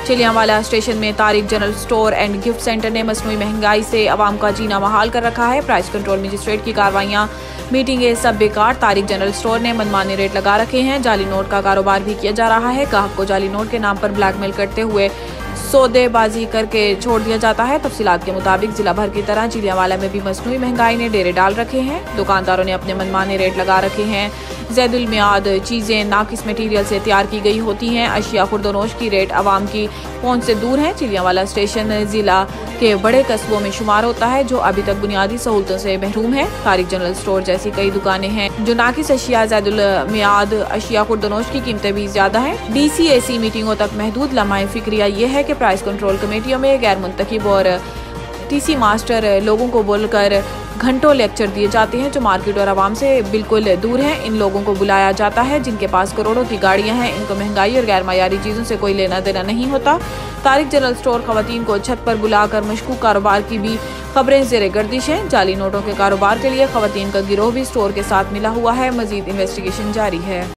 चिलियांवाला station में Tariq general store and gift centre ने मसनूई महंगाई से आवाम का जीना महाल कर रखा है। प्राइस कंट्रोल मजिस्ट्रेट की कार्रवाइयां, मीटिंगें सब बेकार। तारिक जनरल स्टोर ने मनमाने रेट लगा रखे हैं। जाली नोट का कारोबार भी किया जा रहा है। ग्राहक को जाली नोट के नाम पर ब्लैकमेल करते हुए सौदेबाजी करके छोड़ दिया जाता है। तफसीलात के मुताबिक जिला भर की तरह चिलियांवाला में भी मसनूई महंगाई ने डेरे डाल रखे हैं। दुकानदारों ने अपने मनमाने रेट लगा रखे हैं। ज़ैदुल मियाद चीज़ें नाकिस मटीरियल से तैयार की गई होती हैं। अशिया खुर्दनोश की रेट आवाम की पहुंच से दूर है। चिलियांवाला स्टेशन जिला के बड़े कस्बों में शुमार होता है जो अभी तक बुनियादी सहूलतों से महरूम है। तारिक जनरल स्टोर जैसी कई दुकानें हैं जो नाकिस अशिया, ज़ैदुल मियाद अशिया खुर्दनोश की कीमतें भी ज्यादा हैं। DCAC मीटिंगों तक महदूद। लम्हा फिक्रिया ये है कि प्राइस कंट्रोल कमेटियों में गैर मुंतखब और TC मास्टर लोगों को बोलकर घंटों लेक्चर दिए जाते हैं जो मार्केट और आवाम से बिल्कुल दूर हैं। इन लोगों को बुलाया जाता है जिनके पास करोड़ों की गाड़ियां हैं। इनको महंगाई और गैर मायारी चीज़ों से कोई लेना देना नहीं होता। तारिक जनरल स्टोर खवातीन को छत पर बुलाकर मशकूक कारोबार की भी खबरें ज़ेरे गर्दिश हैं। जाली नोटों के कारोबार के लिए खवातीन का गिरोह भी स्टोर के साथ मिला हुआ है। मजीद इन्वेस्टिगेशन जारी है।